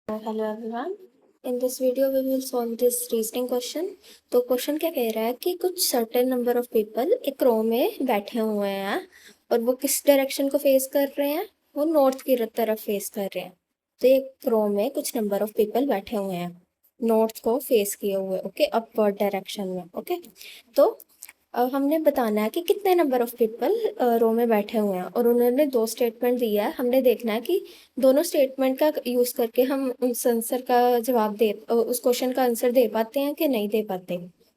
Hello everyone. In this video we will solve this reasoning question. तो question क्या कह रहा है कि कुछ सर्टेन नंबर ऑफ पीपल एक रो में बैठे हुए हैं और वो किस डायरेक्शन को फेस कर रहे हैं, वो नॉर्थ की तरफ फेस कर रहे हैं। तो एक रो में कुछ नंबर ऑफ पीपल बैठे हुए हैं नॉर्थ को फेस किए हुए, ओके, अपवर्ड डायरेक्शन में, ओके। तो हमने बताना है कि कितने नंबर ऑफ पीपल रो में बैठे हुए हैं और उन्होंने दो स्टेटमेंट दिया है। हमने देखना है कि दोनों स्टेटमेंट का यूज़ करके हम उस आंसर का जवाब दे उस क्वेश्चन का आंसर दे पाते हैं कि नहीं दे पाते।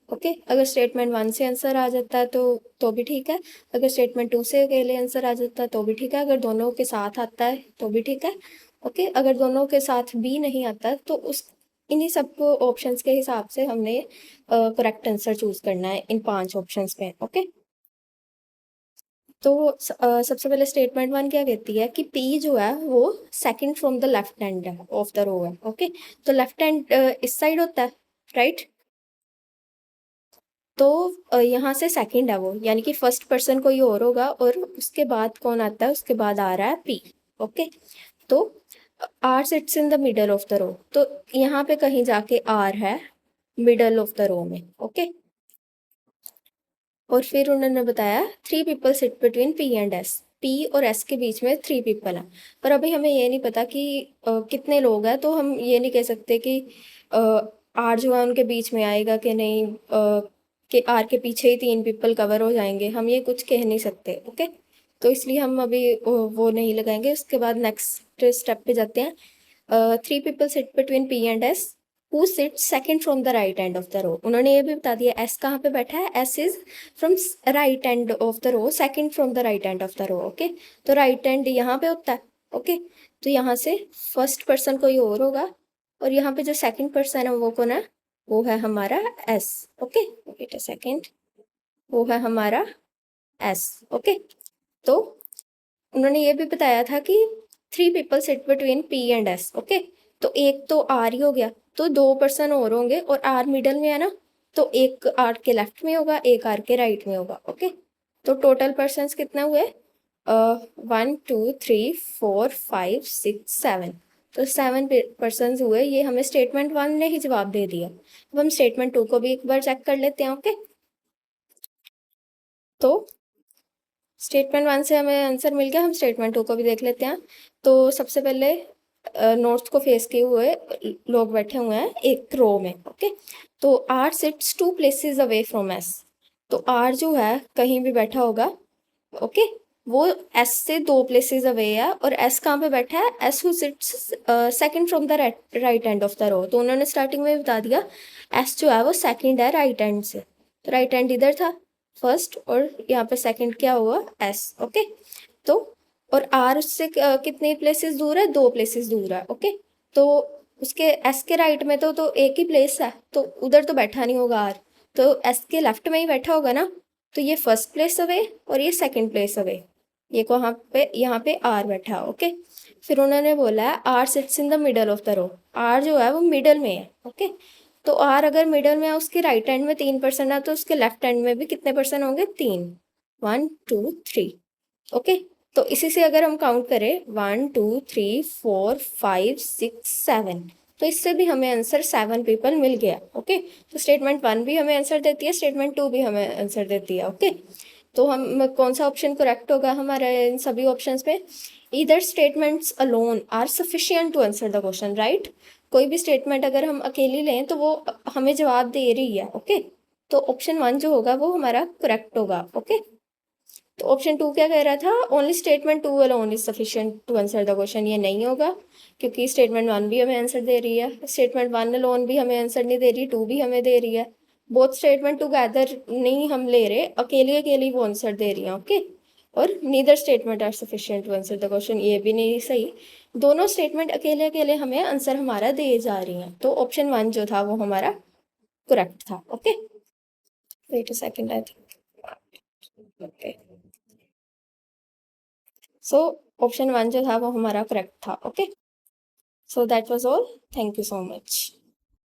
ओके, अगर स्टेटमेंट 1 से आंसर आ जाता है तो भी ठीक है। अगर स्टेटमेंट 2 से अकेले आंसर आ जाता है तो भी ठीक है। अगर दोनों के साथ आता है तो भी ठीक है। ओके, अगर दोनों के साथ भी नहीं आता तो उस इन्हीं सब ऑप्शंस के हिसाब से हमने करेक्ट आंसर चूज करना है इन 5 ऑप्शंस में, ओके। तो सबसे पहले स्टेटमेंट 1 क्या कहती है कि पी जो है वो second from the left hand of the row है, ओके। तो लेफ्ट हैंड इस साइड होता है, राइट। तो यहाँ से सेकंड है वो, यानी कि फर्स्ट पर्सन कोई और होगा और उसके बाद कौन आता है, उसके बाद आ रहा है पी, ओके। तो R sits in the middle of the row, तो यहाँ पे कहीं जाके आर है मिडल ऑफ द रो में, ओके। और फिर उन्होंने बताया 3 people sit between P and S, P और एस के बीच में 3 पीपल हैं। पर अभी हमें ये नहीं पता कि कितने लोग हैं, तो हम ये नहीं कह सकते कि आर जो है उनके बीच में आएगा कि नहीं, कि आर के पीछे ही 3 पीपल कवर हो जाएंगे, हम ये कुछ कह नहीं सकते, ओके। तो इसलिए हम अभी वो नहीं लगाएंगे। उसके बाद नेक्स्ट स्टेप पे जाते हैं। 3 people sit between P and S who sit second from the right end of the row. उन्होंने ये भी बता दिया एस कहाँ पे बैठा है, S is from right end of the row, second from the right end of the row, okay. तो राइट एंड यहाँ पे होता है, ओके। तो यहाँ से फर्स्ट पर्सन कोई और होगा और यहाँ पे जो सेकंड पर्सन है वो कौन है, वो है हमारा S, okay. Wait a second, वो है हमारा एस, ओके। तो उन्होंने ये भी बताया था कि 3 people sit between P and S, okay. तो एक तो आर ही हो गया, तो 2 पर्सन और होंगे और आर मिडल में है ना, तो एक आर के लेफ्ट में होगा, एक आर के राइट में होगा, ओके। तो टोटल पर्सन कितने हुए, 1 2 3 4 5 6 7। तो 7 पर्सन हुए। ये हमें स्टेटमेंट 1 ने ही जवाब दे दिया। अब हम स्टेटमेंट 2 को भी एक बार चेक कर लेते हैं, ओके। तो स्टेटमेंट 1 से हमें आंसर मिल गया, हम स्टेटमेंट 2 को भी देख लेते हैं। तो सबसे पहले नॉर्थ को फेस किए हुए लोग बैठे हुए हैं एक रो में, ओके। तो R sits 2 places away from S. तो आर जो है कहीं भी बैठा होगा, ओके। वो एस से 2 प्लेसेस अवे है और एस कहाँ पे बैठा है, S who sits second from the right end of the row. तो उन्होंने स्टार्टिंग में बता दिया एस जो है वो सेकंड है राइट हैंड से, तो राइट हैंड इधर था फर्स्ट और यहाँ पे सेकंड क्या हुआ, एस, ओके। तो और आर उससे कितने प्लेसेस दूर है, 2 प्लेसेस दूर है, ओके। तो उसके एस के राइट में तो एक ही प्लेस है, तो उधर तो बैठा नहीं होगा आर, तो एस के लेफ्ट में ही बैठा होगा ना। तो ये फर्स्ट प्लेस अवे और ये सेकंड प्लेस अवे, ये को यहाँ पे आर बैठा, ओके। फिर उन्होंने बोला है R sits in the middle of the row, R जो है वो मिडल में है, ओके। तो आर अगर मिडल में है, उसके राइट हैंड में 3 पर्सन है, तो उसके लेफ्ट हैंड में भी कितने पर्सन होंगे, 3, 1 2 3, ओके। तो इसी से अगर हम काउंट करें 1 2 3 4 5 6 7, तो इससे भी हमें आंसर 7 पीपल मिल गया, ओके। तो स्टेटमेंट 1 भी हमें आंसर देती है, स्टेटमेंट 2 भी हमें आंसर देती है, ओके। तो हम कौन सा ऑप्शन करेक्ट होगा हमारे इन सभी ऑप्शंस में, either statements alone are sufficient to answer the question, right. कोई भी स्टेटमेंट अगर हम अकेली लें तो वो हमें जवाब दे रही है, ओके। तो ऑप्शन 1 जो होगा वो हमारा करेक्ट होगा, ओके। तो ऑप्शन 2 क्या कह रहा था, only statement 2 alone is sufficient to answer the question, ये नहीं होगा क्योंकि स्टेटमेंट 1 भी हमें आंसर दे रही है, स्टेटमेंट 1 अलोन भी हमें आंसर नहीं दे रही, 2 भी हमें दे रही है। बोथ स्टेटमेंट टुगेदर नहीं हम ले रहे, अकेली अकेली वो आंसर दे रही है, ओके। और neither statement are sufficient to answer the question, ये भी नहीं सही। दोनों स्टेटमेंट अकेले अकेले हमें आंसर हमारा दे जा रही हैं, तो ऑप्शन 1 जो था वो हमारा करेक्ट था, okay. Wait a second, I think, okay. So option 1 जो था वो हमारा करेक्ट था, okay. So that was all, thank you so much.